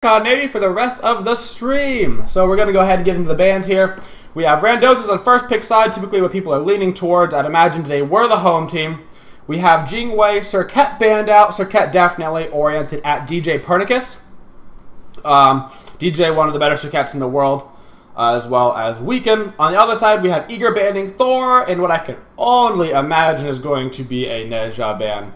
Maybe for the rest of the stream. So we're going to go ahead and get into the bands here. We have RANDOZOS on first pick side, typically what people are leaning towards. I'd imagine they were the home team. We have Jingwei, Circuit band out. Circuit definitely oriented at DJ Pernicus. DJ, one of the better Circuits in the world, as well as Weaken. On the other side, we have Eager banning Thor, and what I can only imagine is going to be a Neja ban.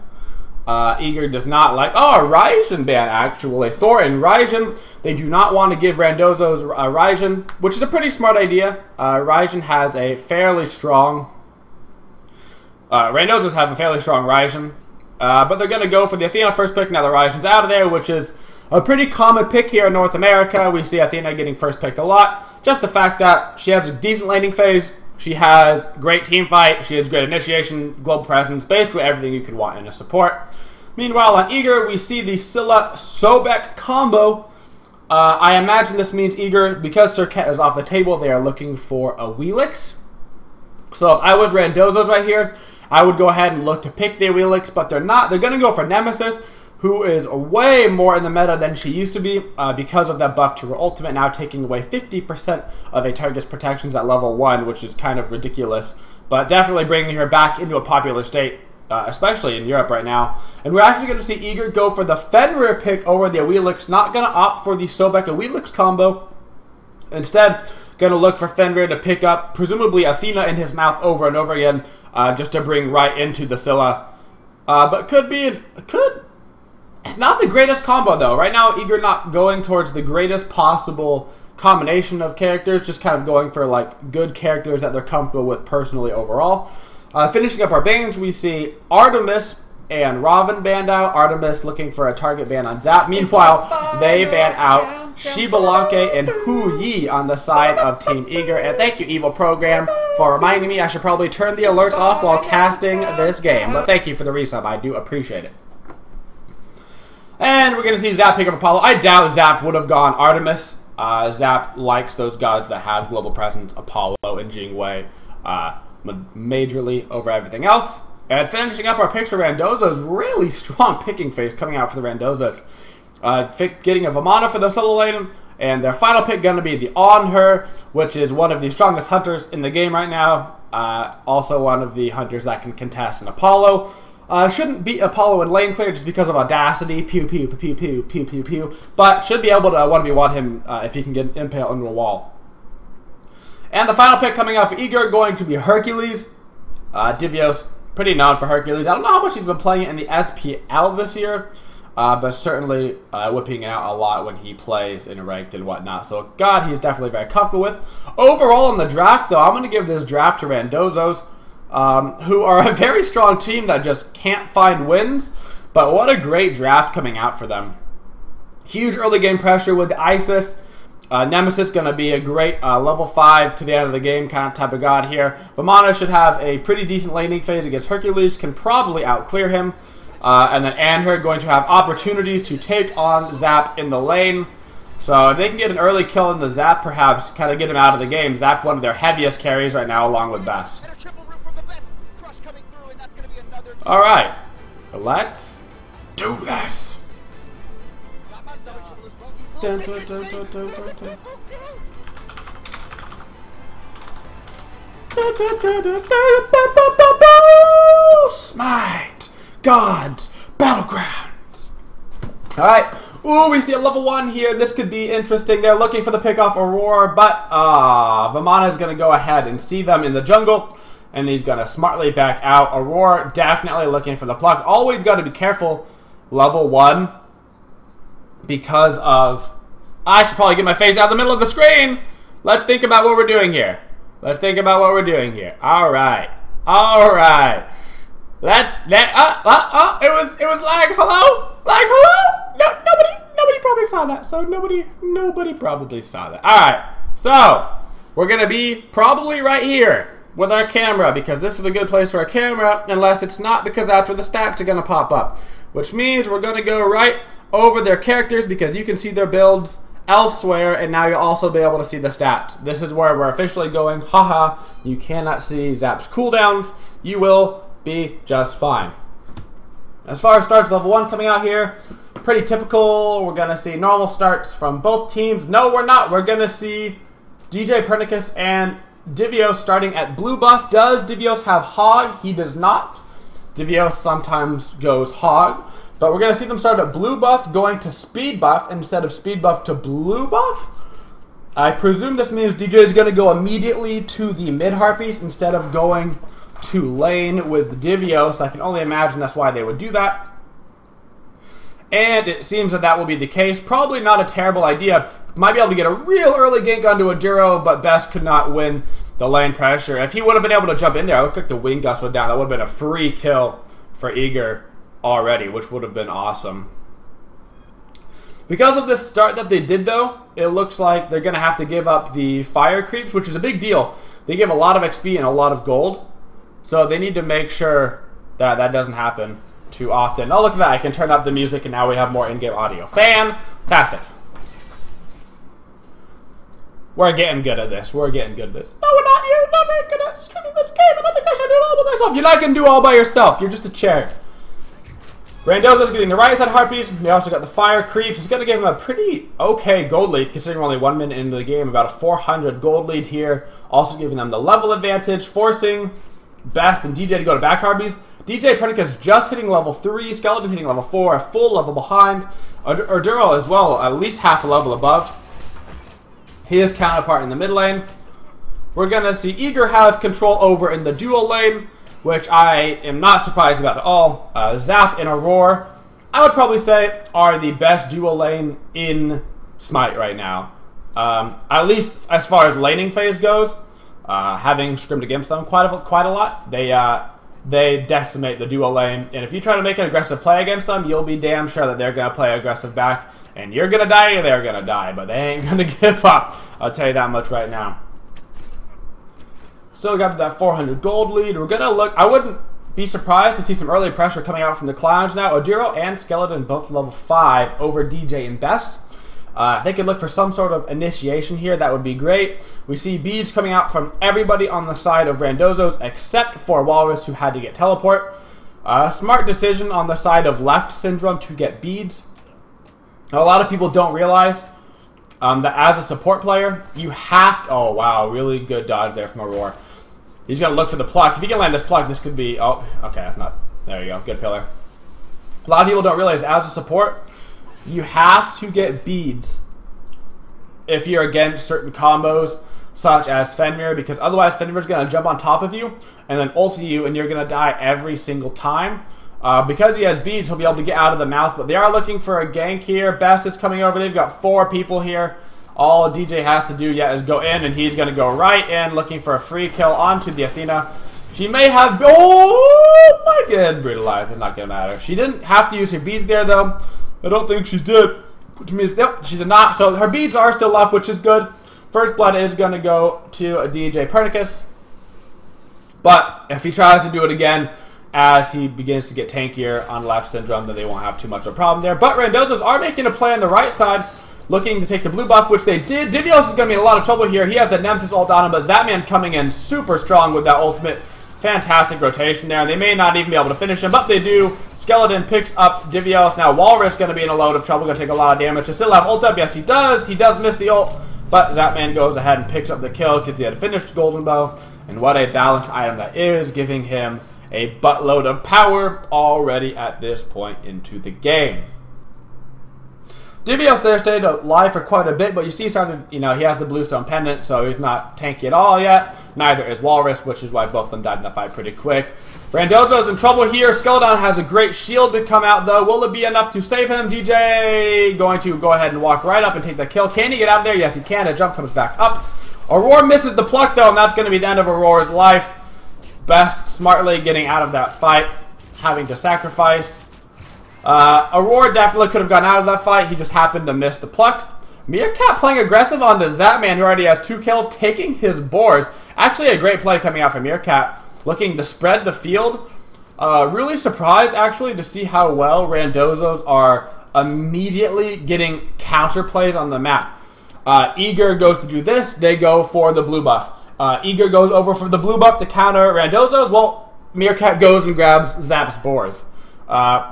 Eager does not like... Oh, a Raijin ban, actually. Thor and Raijin. They do not want to give RANDOZOS a Raijin, which is a pretty smart idea. Raijin has a fairly strong... RANDOZOS have a fairly strong Raijin. But they're going to go for the Athena first pick. Now the Raijin's out of there, which is a pretty common pick here in North America. We see Athena getting first picked a lot. Just the fact that she has a decent laning phase. She has great team fight. She has great initiation, global presence, basically everything you could want in a support. Meanwhile, on Eager, we see the Scylla-Sobek combo. I imagine this means Eager, because Circuit is off the table, they are looking for a Wheelix. So if I was RANDOZOS right here, I would go ahead and look to pick the Wheelix, but they're not. They're going to go for Nemesis, who is way more in the meta than she used to be because of that buff to her ultimate, now taking away 50% of a target's protections at level 1, which is kind of ridiculous, but definitely bringing her back into a popular state, especially in Europe right now. And we're actually going to see Eager go for the Fenrir pick over the Wheelix, not going to opt for the Sobek Wheelix combo. Instead, going to look for Fenrir to pick up, presumably Athena in his mouth over and over again, just to bring right into the Scylla. But not the greatest combo, though. Right now, Eager not going towards the greatest possible combination of characters, just kind of going for, like, good characters that they're comfortable with personally overall. Finishing up our bans, we see Artemis and Raven banned out. Artemis looking for a target ban on Zap. Meanwhile, they ban out Shibalanke and Hu Yi on the side of Team Eager. And thank you, Evil Program, for reminding me I should probably turn the alerts off while casting this game. But thank you for the resub. I do appreciate it. And we're going to see Zap pick up Apollo. I doubt Zap would have gone Artemis. Zap likes those gods that have global presence, Apollo and Jingwei, majorly over everything else. And finishing up our picks for RANDOZOS, really strong picking phase coming out for the RANDOZOS. Getting a Vamana for the solo lane, and their final pick going to be the On Her, which is one of the strongest hunters in the game right now. Also one of the hunters that can contest an Apollo. Shouldn't beat Apollo in lane clear just because of audacity, pew pew pew pew pew pew pew, but should be able to 1v1 him if he can get impaled into a wall. And the final pick coming out for Eager going to be Hercules. Divios, pretty known for Hercules. I don't know how much he's been playing it in the SPL this year, but certainly whipping it out a lot when he plays in ranked and whatnot. So God, he's definitely very comfortable with. Overall in the draft, though, I'm going to give this draft to RANDOZOS. Who are a very strong team that just can't find wins. But what a great draft coming out for them. Huge early game pressure with the Isis. Nemesis going to be a great level 5 to the end of the game kind of type of god here. Vamana should have a pretty decent laning phase against Hercules. Can probably outclear him. And then Anher going to have opportunities to take on Zap in the lane. So if they can get an early kill in the Zap, perhaps kind of get him out of the game. Zap, one of their heaviest carries right now, along with Best. Alright, let's do this. Smite, Gods, Battlegrounds. Alright, ooh, we see a level 1 here. This could be interesting. They're looking for the pickoff Aurora, but Vamana is going to go ahead and see them in the jungle. And he's going to smartly back out. Aurora definitely looking for the pluck. Always got to be careful, level 1, because of... I should probably get my face out of the middle of the screen. Let's think about what we're doing here. Let's think about what we're doing here. All right. All right. It was lag. Hello? Lag, hello? No, nobody probably saw that. So nobody probably saw that. All right. So, we're going to be probably right here with our camera, because this is a good place for our camera, unless it's not, because that's where the stats are going to pop up. Which means we're going to go right over their characters, because you can see their builds elsewhere, and now you'll also be able to see the stats. This is where we're officially going. Haha, you cannot see Zap's cooldowns. You will be just fine. As far as starts, level 1 coming out here, pretty typical. We're going to see normal starts from both teams. No, we're not. We're going to see DJ Pernicus and Divios starting at blue buff. Does Divios have Hog? He does not. Divios sometimes goes Hog. But we're going to see them start at blue buff, going to speed buff instead of speed buff to blue buff. I presume this means DJ is going to go immediately to the mid Harpies instead of going to lane with Divios. I can only imagine that's why they would do that. And it seems that that will be the case. Probably not a terrible idea. Might be able to get a real early gank onto a Duro, but Best could not win the lane pressure. If he would have been able to jump in there, it looked like the wing gust went down. That would have been a free kill for Eager already, which would have been awesome. Because of this start that they did, though, it looks like they're going to have to give up the fire creeps, which is a big deal. They give a lot of XP and a lot of gold, so they need to make sure that that doesn't happen too often. Oh, look at that. I can turn up the music, and now we have more in-game audio. Fantastic. We're getting good at this. We're getting good at this. No, we're not. You're not very good at streaming this game. I don't think I should do it all by myself. You're not going to do it all by yourself. You're just a chair. Randozo's getting the right side Harpies. We also got the fire creeps. It's going to give him a pretty okay gold lead, considering we're only 1 minute into the game. About a 400 gold lead here. Also giving them the level advantage, forcing Best and DJ to go to back Harpies. DJ Pernicus just hitting level 3. Skeleton hitting level 4. A full level behind. Urduro as well, at least half a level above his counterpart in the mid lane. We're going to see Eager have control over in the dual lane, which I am not surprised about at all. Zap and Aurora, I would probably say, are the best dual lane in Smite right now. At least as far as laning phase goes, having scrimmed against them quite a lot, they decimate the dual lane. And if you try to make an aggressive play against them, you'll be damn sure that they're going to play aggressive back. And you're going to die or they're going to die, but they ain't going to give up. I'll tell you that much right now. Still got that 400 gold lead. We're going to look. I wouldn't be surprised to see some early pressure coming out from the clowns now. Oduro and Skeleton both level 5 over DJ and Best. If they could look for some sort of initiation here, that would be great. We see beads coming out from everybody on the side of Randozos except for Walrus, who had to get teleport. Smart decision on the side of Left Syndrome to get beads. A lot of people don't realize that as a support player, you have to... Oh, wow. Really good dodge there from Aurora. He's going to look for the pluck. If he can land this pluck, this could be... Oh, okay. That's not... There you go. Good pillar. A lot of people don't realize as a support, you have to get beads if you're against certain combos, such as Fenrir, because otherwise Fenrir's going to jump on top of you and then ult you, and you're going to die every single time. Because he has beads, he'll be able to get out of the mouth, but they are looking for a gank here. Best is coming over. They've got 4 people here. All DJ has to do yet is go in, and he's going to go right in, looking for a free kill onto the Athena. She may have... Oh, my God. Brutalized. It's not going to matter. She didn't have to use her beads there, though. I don't think she did. Which means, yep, she did not. So her beads are still up, which is good. First blood is going to go to a DJ Pernicus. But if he tries to do it again, as he begins to get tankier on Left Syndrome, then they won't have too much of a problem there. But Randozos are making a play on the right side, looking to take the blue buff, which they did. Divios is going to be in a lot of trouble here. He has the Nemesis ult on him, but Zapman coming in super strong with that ultimate. Fantastic rotation there. They may not even be able to finish him, but they do. Skeleton picks up Divios. Now Walrus going to be in a load of trouble, going to take a lot of damage. To still have ult up, yes he does. He does miss the ult, but Zapman goes ahead and picks up the kill because he had finished Golden Bow. And what a balanced item that is, giving him a buttload of power already at this point into the game. Divios there stayed alive for quite a bit, but you see started, he has the Bluestone Pendant, so he's not tanky at all yet. Neither is Walrus, which is why both of them died in the fight pretty quick. Randozo's in trouble here. Skeleton has a great shield to come out, though. Will it be enough to save him? DJ going to go ahead and walk right up and take the kill. Can he get out of there? Yes, he can. A jump comes back up. Aurora misses the pluck, though, and that's going to be the end of Aurora's life. Best smartly getting out of that fight, having to sacrifice. Aurora definitely could have gotten out of that fight. He just happened to miss the pluck. Meerkat playing aggressive on the Zapman, who already has 2 kills, taking his boars. Actually, a great play coming out from Meerkat, looking to spread the field. Really surprised, actually, to see how well Randozos are immediately getting counter plays on the map. Eager goes to do this. They go for the blue buff. Eager goes over for the blue buff to counter Randozos. Well, Meerkat goes and grabs Zap's boars.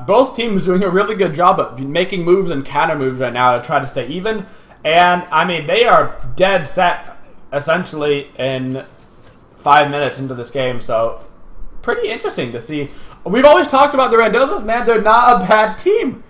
Both teams doing a really good job of making moves and counter moves right now to try to stay even. And, I mean, they are dead set, essentially, in 5 minutes into this game. So, pretty interesting to see. We've always talked about the RANDOZOS, man. They're not a bad team.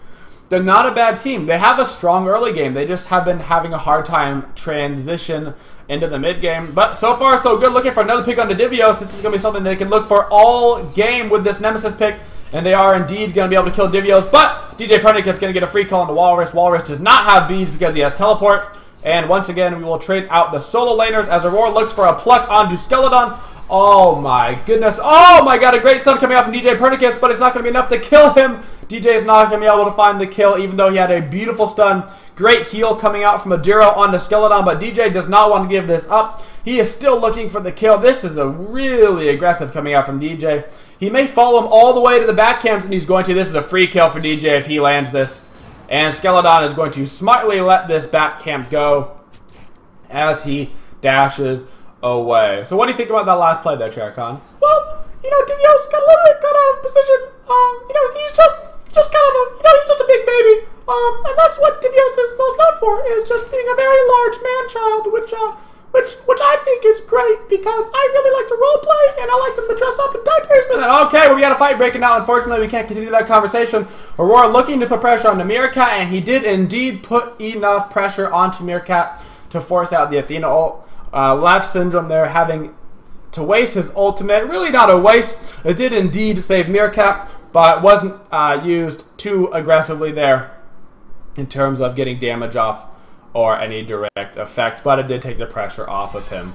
They're not a bad team. They have a strong early game. They just have been having a hard time transition into the mid game. But so far, so good. Looking for another pick on the Divios. This is going to be something they can look for all game with this Nemesis pick. And they are indeed going to be able to kill Divios. But DJ Pernick is going to get a free kill on the Walrus. Walrus does not have beads because he has teleport. And once again, we will trade out the solo laners as Aurora looks for a pluck onto Skeleton. Oh my goodness. Oh my god, a great stun coming out from DJ Pernicus, but it's not going to be enough to kill him. DJ is not going to be able to find the kill, even though he had a beautiful stun. Great heal coming out from Adiro onto Skeleton, but DJ does not want to give this up. He is still looking for the kill. This is a really aggressive coming out from DJ. He may follow him all the way to the back camps, and he's going to. This is a free kill for DJ if he lands this. And Skeleton is going to smartly let this back camp go as he dashes away. So what do you think about that last play there, CHAIRCON? Well, you know, Divios got a little bit cut out of position. You know, he's just kind of a, you know, he's just a big baby. And that's what Divios is most known for, is just being a very large man-child, which I think is great because I really like to roleplay and I like them to dress up in diapers. Okay, well, we got a fight breaking out. Unfortunately, we can't continue that conversation. Aurora looking to put pressure on the Meerkat, and he did indeed put enough pressure onto Meerkat to force out the Athena ult. Left Syndrome there having to waste his ultimate. Really not a waste. It did indeed save Meerkat, but wasn't used too aggressively there in terms of getting damage off or any direct effect, but it did take the pressure off of him.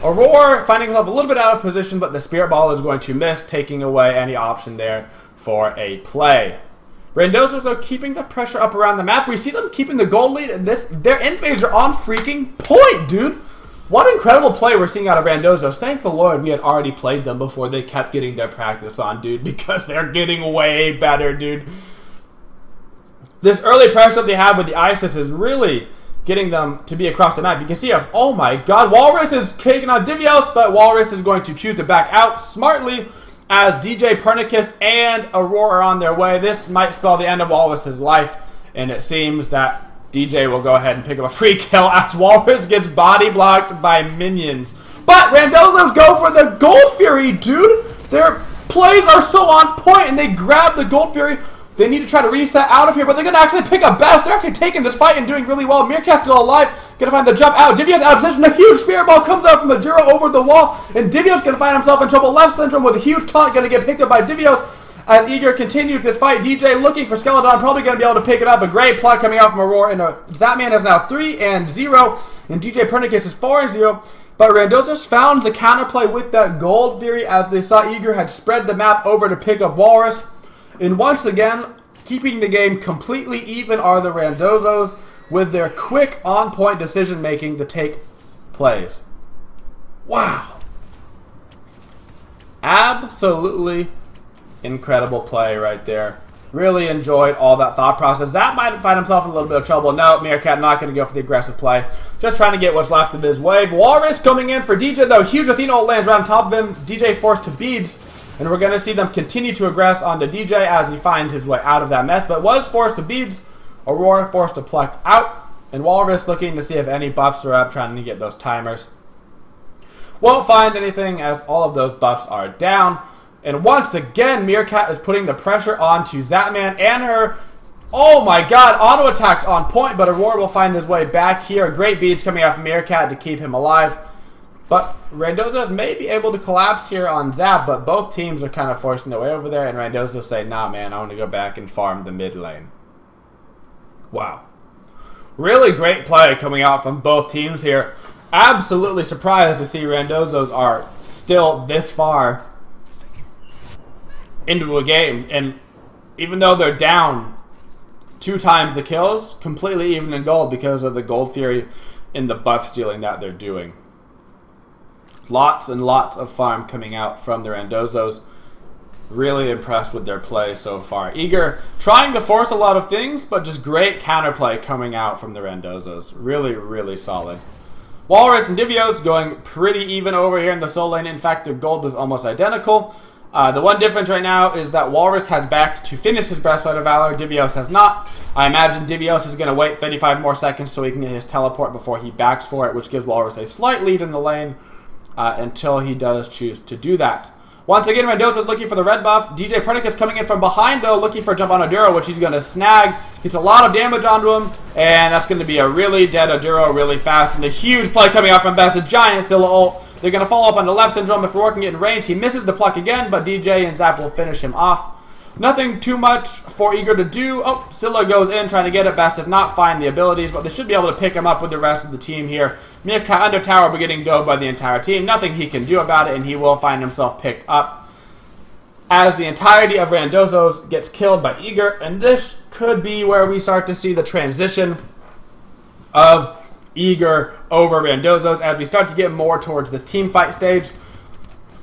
Aurora finding himself a little bit out of position, but the Spirit Ball is going to miss, taking away any option there for a play. RANDOZOS are keeping the pressure up around the map. We see them keeping the gold lead, and their invades are on freaking point, dude. What incredible play we're seeing out of RANDOZOS. Thank the Lord we had already played them before they kept getting their practice on, dude, because they're getting way better, dude. This early pressure they have with the ISIS is really getting them to be across the map. You can see, oh my god, Walrus is kicking on Divios, but Walrus is going to choose to back out smartly as DJ Pernicus and Aurora are on their way. This might spell the end of Walrus's life, and it seems that DJ will go ahead and pick up a free kill as Walrus gets body blocked by minions. But RANDOZOS go for the Gold Fury, dude! Their plays are so on point, and they grab the Gold Fury. They need to try to reset out of here, but they're going to actually pick up best. They're actually taking this fight and doing really well. Meerkat's still alive. Going to find the jump out. Divios out of position. A huge Spirit Ball comes out from the Jiro over the wall, and Divios going to find himself in trouble. Left Syndrome with a huge taunt going to get picked up by Divios. As Eager continues this fight, DJ looking for Skeleton, probably going to be able to pick it up. A great pluck coming out from Aurora, and Zapman is now 3-0, and DJ Pernicus is 4-0. But RANDOZOS found the counterplay with that Gold Fury as they saw Eager had spread the map over to pick up Walrus. And once again, keeping the game completely even are the RANDOZOS with their quick, on-point decision-making to take plays. Wow. Absolutely incredible play right there. Really enjoyed all that thought process. That might find himself in a little bit of trouble. No, Meerkat not going to go for the aggressive play. Just trying to get what's left of his wave. Walrus coming in for DJ, though. Huge Athena ult lands right on top of him. DJ forced to beads. And we're going to see them continue to aggress onto DJ as he finds his way out of that mess. But was forced to beads. Aurora forced to pluck out. And Walrus looking to see if any buffs are up, trying to get those timers. Won't find anything as all of those buffs are down. And once again, Meerkat is putting the pressure onto Zapman and her. Oh my god, auto attacks on point, but Aurora will find his way back here. Great beads coming out from Meerkat to keep him alive. But RANDOZOS may be able to collapse here on Zap, but both teams are kind of forcing their way over there, and RANDOZOS say, nah man, I want to go back and farm the mid lane. Wow. Really great play coming out from both teams here. Absolutely surprised to see RANDOZOS are still this far into a game, and even though they're down 2 times the kills, completely even in gold because of the Gold Fury and the buff stealing that they're doing. Lots and lots of farm coming out from the RANDOZOS. Really impressed with their play so far. Eager trying to force a lot of things, but just great counterplay coming out from the RANDOZOS. Really, really solid. Walrus and Divios going pretty even over here in the solo lane. In fact, their gold is almost identical. The one difference right now is that Walrus has backed to finish his Breastplate of Valor. Divios has not. I imagine Divios is going to wait 35 more seconds so he can get his teleport before he backs for it, which gives Walrus a slight lead in the lane until he does choose to do that. Once again, Randozo's looking for the red buff. DJ Predicate's coming in from behind, though, looking for a jump on Aduro, which he's going to snag. Gets a lot of damage onto him, and that's going to be a really dead Aduro really fast. And a huge play coming out from Best, a giant Scylla ult. They're going to follow up on the left syndrome if we're working it in range. He misses the pluck again, but DJ and Zap will finish him off. Nothing too much for Eager to do. Oh, Scylla goes in trying to get it. Best does not find the abilities, but they should be able to pick him up with the rest of the team here. Meerkat under tower, but getting dove by the entire team. Nothing he can do about it, and he will find himself picked up as the entirety of Randozos gets killed by Eager. And this could be where we start to see the transition of Eager over Randozos as we start to get more towards this team fight stage.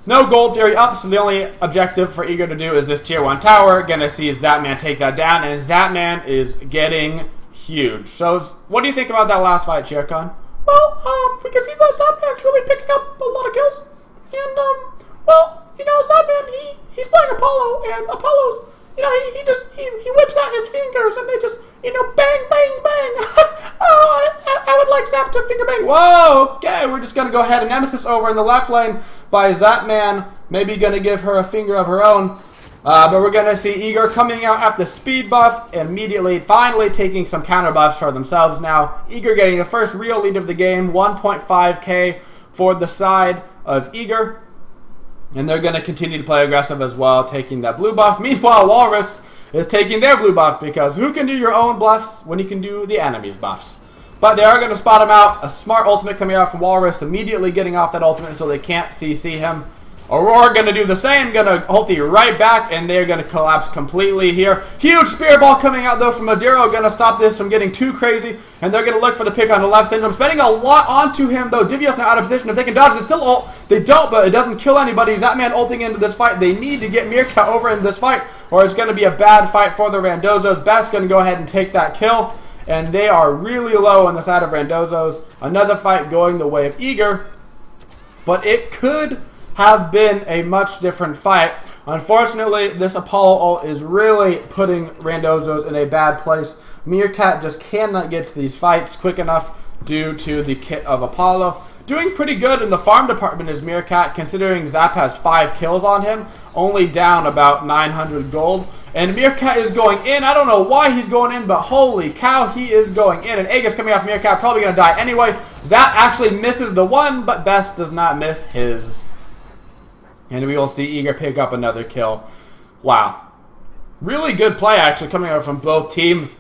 No Gold Fury up, so the only objective for Eager to do is this tier 1 tower. Gonna see Zapman take that down, and Zapman is getting huge. So, what do you think about that last fight, CHAIRCON? Well, we can see that Zapman's really picking up a lot of kills. And, well, you know, Zapman, he's playing Apollo, and Apollo's, you know, he whips out his fingers, and they just, you know, bang, bang, bang. Oh, I would like Zap to finger bang. Whoa, okay, we're just going to go ahead and Nemesis over in the left lane by Zapman, maybe going to give her a finger of her own. But we're going to see Eager coming out at the speed buff, immediately, finally taking some counter buffs for themselves now. Eager getting the first real lead of the game, 1.5k for the side of Eager. And they're going to continue to play aggressive as well, taking that blue buff. Meanwhile, Walrus is taking their blue buff, because who can do your own buffs when you can do the enemy's buffs? But they are going to spot him out. A smart ultimate coming out from Walrus, immediately getting off that ultimate so they can't CC him. Aurora going to do the same, going to ulti right back, and they're going to collapse completely here. Huge spear ball coming out, though, from Aduro, going to stop this from getting too crazy, and they're going to look for the pick on the left syndrome, spending a lot onto him, though. Divios now out of position. If they can dodge the still ult, they don't, but it doesn't kill anybody. Zapman ulting into this fight. They need to get Meerkat over in this fight, or it's going to be a bad fight for the Randozos. Best going to go ahead and take that kill, and they are really low on the side of Randozos. Another fight going the way of Eager, but it could have been a much different fight. Unfortunately, this Apollo ult is really putting Randozos in a bad place. Meerkat just cannot get to these fights quick enough due to the kit of Apollo. Doing pretty good in the farm department is Meerkat, considering Zap has 5 kills on him, only down about 900 gold. And Meerkat is going in. I don't know why he's going in, but holy cow, he is going in. And Aegis coming off Meerkat, probably going to die anyway. Zap actually misses the one, but Best does not miss his. And we will see Eager pick up another kill. Wow. Really good play, actually, coming out from both teams.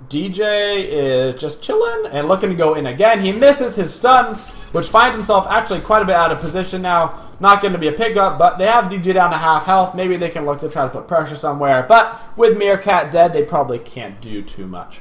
DJ is just chilling and looking to go in again. He misses his stun, which finds himself actually quite a bit out of position now. Not going to be a pickup, but they have DJ down to half health. Maybe they can look to try to put pressure somewhere. But with Meerkat dead, they probably can't do too much.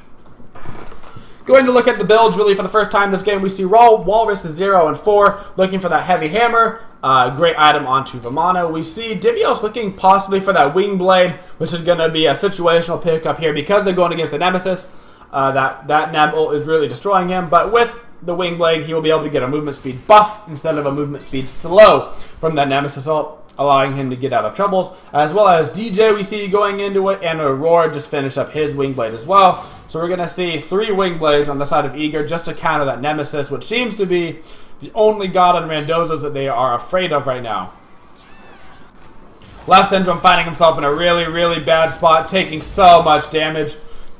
Going to look at the builds really for the first time this game. We see Walrus is 0 and 4, looking for that heavy hammer. Great item onto Vamana. We see Divios looking possibly for that wing blade, which is going to be a situational pickup here because they're going against the Nemesis. That Neb ult is really destroying him, but with the wing blade, he will be able to get a movement speed buff instead of a movement speed slow from that Nemesis ult, allowing him to get out of troubles. As well as DJ we see going into it, and Aurora just finished up his wing blade as well. So we're going to see 3 wing blades on the side of Eager just to counter that Nemesis, which seems to be the only god on Randozos that they are afraid of right now. Left Syndrome finding himself in a really, really bad spot, taking so much damage.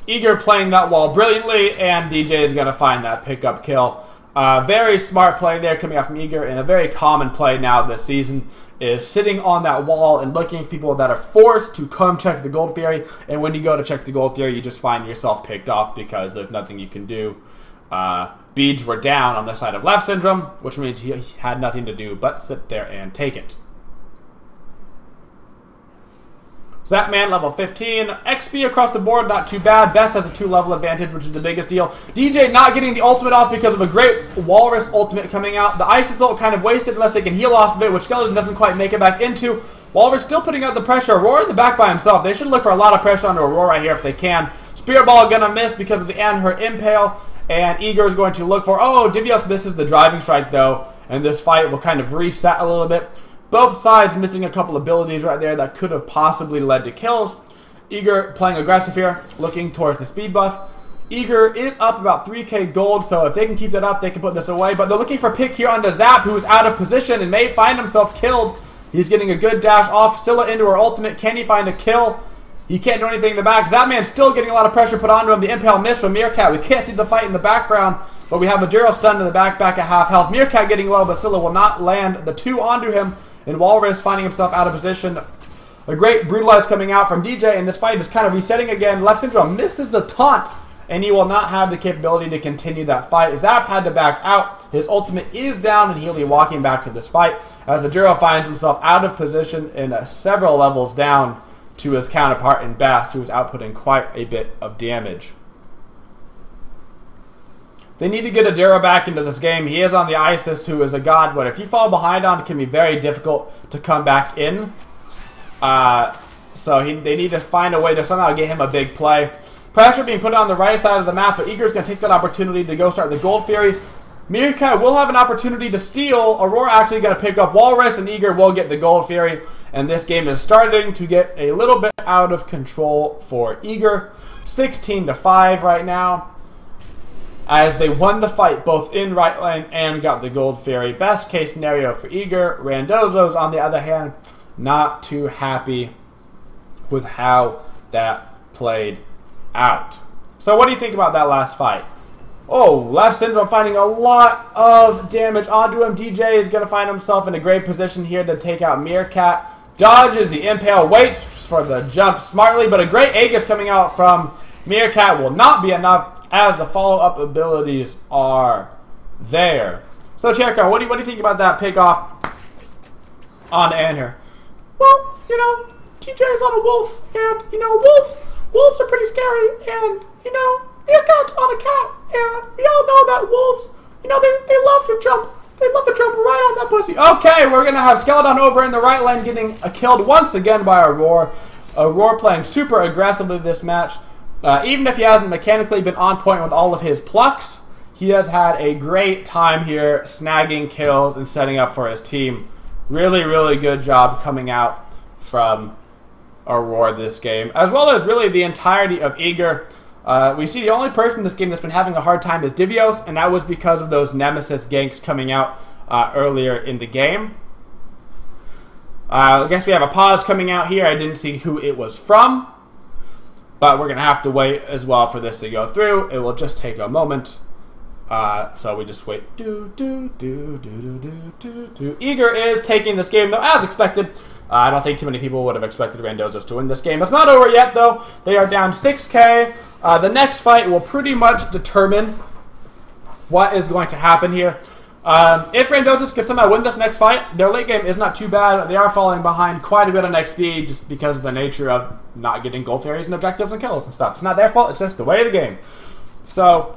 Eager playing that wall brilliantly, and DJ is going to find that pickup kill. Very smart play there coming out from Eager, and a very common play now this season is sitting on that wall and looking at people that are forced to come check the Gold Fury, and when you go to check the Gold Fury, you just find yourself picked off because there's nothing you can do. Beads were down on the side of Left Syndrome, which means he had nothing to do but sit there and take it. Zapman, level 15. XP across the board, not too bad. Best has a 2-level advantage, which is the biggest deal. DJ not getting the ultimate off because of a great Walrus ultimate coming out. The Isis ult kind of wasted unless they can heal off of it, which Skeleton doesn't quite make it back into. Walrus still putting out the pressure. Aurora in the back by himself. They should look for a lot of pressure on Aurora right here if they can. Spear Ball gonna miss because of the her impale. And Eager is going to look for... Oh, Divios misses the driving strike, though. And this fight will kind of reset a little bit. Both sides missing a couple abilities right there that could have possibly led to kills. Eager playing aggressive here, looking towards the speed buff. Eager is up about 3k gold, so if they can keep that up, they can put this away. But they're looking for pick here onto Zap, who is out of position and may find himself killed. He's getting a good dash off Scylla into her ultimate. Can he find a kill? He can't do anything in the back. Zapman's still getting a lot of pressure put onto him. The impale miss from Meerkat. We can't see the fight in the background, but we have a Duro stun in the back at half health. Meerkat getting low, but Scylla will not land the 2 onto him. And Walrus finding himself out of position. A great brutalize coming out from DJ, and this fight is kind of resetting again. Left Syndrome misses the taunt, and he will not have the capability to continue that fight. Zap had to back out. His ultimate is down, and he'll be walking back to this fight as Aduro finds himself out of position and several levels down to his counterpart in Bast, who is outputting quite a bit of damage. They need to get Aduro back into this game. He is on the Isis, who is a god, but if you fall behind on, it can be very difficult to come back in. So they need to find a way to somehow get him a big play. Pressure being put on the right side of the map, but Eager's going to take that opportunity to go start the Gold Fury. Meerkat will have an opportunity to steal. Aurora actually going to pick up Walrus, and Eager will get the Gold Fury. And this game is starting to get a little bit out of control for Eager. 16-5 right now, as they won the fight both in right lane and got the Gold Fury. Best case scenario for Eager. RANDOZOS, on the other hand, not too happy with how that played out. So what do you think about that last fight? Oh, Left Syndrome finding a lot of damage onto him. DJ is going to find himself in a great position here to take out Meerkat. Dodges the impale, waits for the jump smartly, but a great Aegis coming out from Meerkat will not be enough as the follow-up abilities are there. So CHAIRCON, what do you think about that pick off on end here? Well, you know, TJ is on a wolf, and, you know, wolves are pretty scary, and, you know, Meerkat's on a cat, and we all know that wolves, you know, they love to jump. They love to jump right on that pussy. Okay, we're going to have Skeleton over in the right lane getting killed once again by Aurora. Aurora playing super aggressively this match. Even if he hasn't mechanically been on point with all of his plucks, he has had a great time here snagging kills and setting up for his team. Really, really good job coming out from Aurora this game, as well as really the entirety of Eager. We see the only person in this game that's been having a hard time is Divios, and that was because of those Nemesis ganks coming out earlier in the game. I guess we have a pause coming out here. I didn't see who it was from, but we're going to have to wait as well for this to go through. It will just take a moment. So we just wait. Eager is taking this game, though, as expected. I don't think too many people would have expected RANDOZOS to win this game. It's not over yet, though. They are down 6k. The next fight will pretty much determine what is going to happen here. If RANDOZOS can somehow win this next fight, their late game is not too bad. They are falling behind quite a bit on XP just because of the nature of not getting gold fairies and objectives and kills and stuff. It's not their fault. It's just the way of the game. So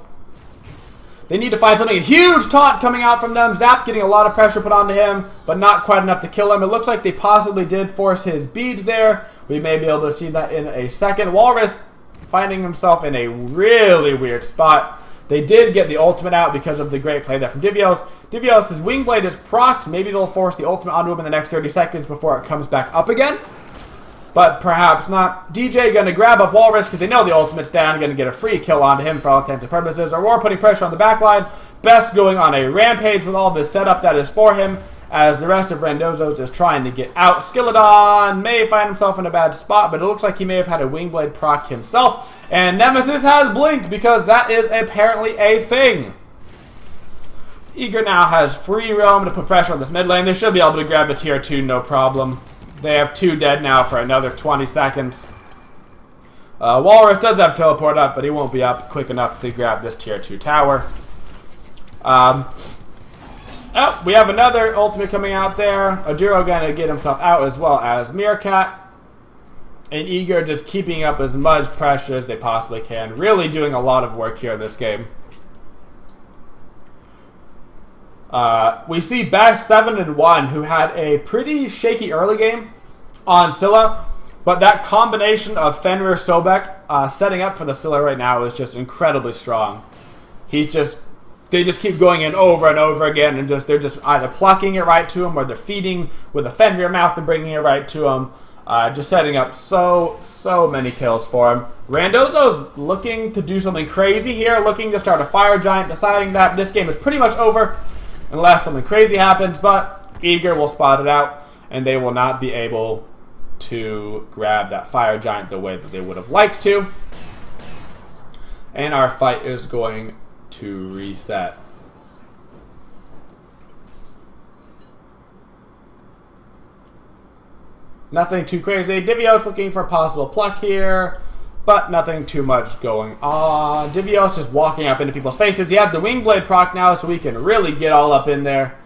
they need to find something. A huge taunt coming out from them. Zap getting a lot of pressure put onto him, but not quite enough to kill him. It looks like they possibly did force his beads there. We may be able to see that in a second. Walrus finding himself in a really weird spot. They did get the ultimate out because of the great play there from Divios. Divios' wing blade is procced. Maybe they'll force the ultimate onto him in the next 30 seconds before it comes back up again. But perhaps not. DJ going to grab up Walrus because they know the ultimate's down. Going to get a free kill onto him for all intents and purposes. Aurora putting pressure on the backline. Best going on a rampage with all this setup that is for him, as the rest of RANDOZOS is trying to get out. Skeleton may find himself in a bad spot, but it looks like he may have had a wing blade proc himself. And Nemesis has blinked because that is apparently a thing. Eager now has free roam to put pressure on this mid lane. They should be able to grab the tier 2, no problem. They have 2 dead now for another 20 seconds. Walrus does have teleport up, but he won't be up quick enough to grab this tier 2 tower. Oh, we have another ultimate coming out there. Aduro gonna get himself out as well as Meerkat. And Eager just keeping up as much pressure as they possibly can. Really doing a lot of work here in this game. We see Best 7-1, who had a pretty shaky early game on Scylla, but that combination of Fenrir Sobek setting up for the Scylla right now is just incredibly strong. He's just they just keep going in over and over again, and they're just either plucking it right to him, or they're feeding with a Fenrir mouth and bringing it right to him. Just setting up so many kills for him. RANDOZOS looking to do something crazy here, looking to start a fire giant, deciding that this game is pretty much over unless something crazy happens, but Eager will spot it out, and they will not be able to grab that fire giant the way that they would have liked to. And our fight is going to reset. Nothing too crazy. Divios looking for possible pluck here, but nothing too much going on. Divios just walking up into people's faces. He has the wing blade proc now, so we can really get all up in there.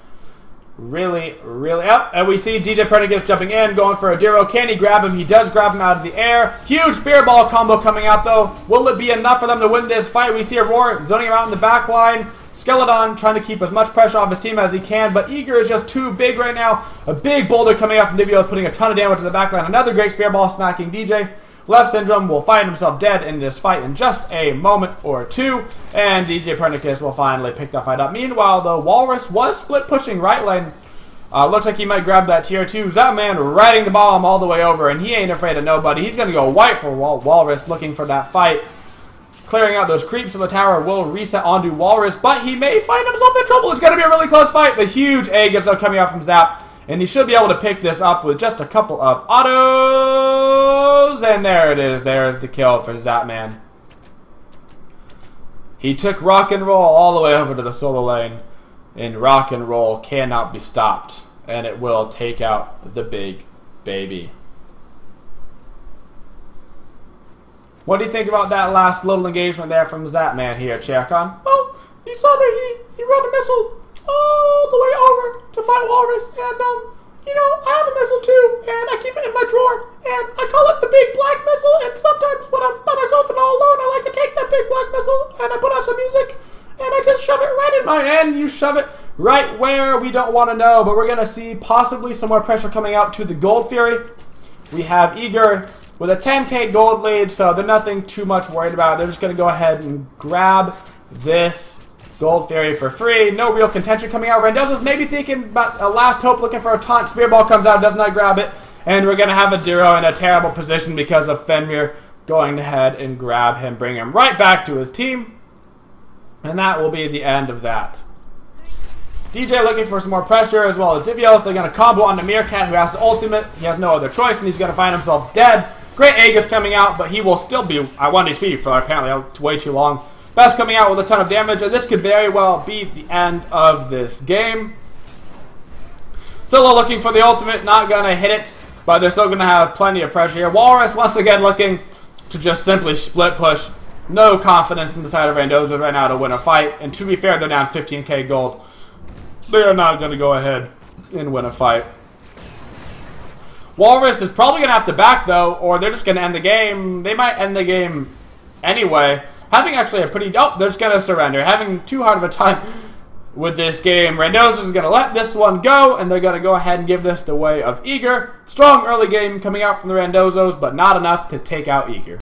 Really up. And we see DJ Pernicus jumping in, going for a Duro. Can he grab him? He does grab him out of the air. Huge spear ball combo coming out, though. Will it be enough for them to win this fight? We see Aurora zoning him out in the back line. Skeleton trying to keep as much pressure off his team as he can, but Eager is just too big right now. A big boulder coming out from Divio, putting a ton of damage to the backline. Another great spear ball smacking DJ. Left Syndrome will find himself dead in this fight in just a moment or two, and DJ Pernicus will finally pick that fight up. Meanwhile, the Walrus was split pushing right lane. Looks like he might grab that tier 2. That man riding the bomb all the way over, and he ain't afraid of nobody. He's going to go white for Walrus, looking for that fight. Clearing out those creeps in the tower will reset onto Walrus, but he may find himself in trouble. It's going to be a really close fight. The huge egg is though coming out from Zap, and he should be able to pick this up with just a couple of autos. And there it is. There's the kill for Zapman. He took Rock and Roll all the way over to the solo lane, and Rock and Roll cannot be stopped, and it will take out the big baby. What do you think about that last little engagement there from Zapman here, CHAIRCON? Well, you saw that he run a missile all the way over to fight Walrus, and you know, I have a missile too, and I keep it in my drawer, and I call it the big black missile, and sometimes when I'm by myself and all alone, I like to take that big black missile, and I put on some music, and I just shove it right in my hand. You shove it right where we don't want to know, but we're going to see possibly some more pressure coming out to the Gold Fury. We have Eager with a 10k gold lead, so they're nothing too much worried about. They're just going to go ahead and grab this Gold Fury for free. No real contention coming out. RANDOZOS maybe thinking about a last hope, looking for a taunt. Spear ball comes out, does not grab it, and we're going to have a Duro in a terrible position because of Fenrir going ahead and grab him, bring him right back to his team, and that will be the end of that. DJ looking for some more pressure as well as Divios. They're going to combo on the Meerkat, who has the ultimate. He has no other choice, and he's going to find himself dead. Great Aegis coming out, but he will still be at 1 HP for apparently way too long. Best coming out with a ton of damage, and this could very well be the end of this game. Still looking for the ultimate, not going to hit it, but they're still going to have plenty of pressure here. Walrus once again looking to just simply split push. No confidence in the side of RANDOZOS right now to win a fight, and to be fair, they're down 15k gold. They are not going to go ahead and win a fight. Walrus is probably going to have to back, though, or they're just going to end the game. They might end the game anyway. Having actually a pretty... Oh, they're just going to surrender. Having too hard of a time with this game. RANDOZOS is going to let this one go, and they're going to go ahead and give this the way of Eager. Strong early game coming out from the RANDOZOS, but not enough to take out Eager.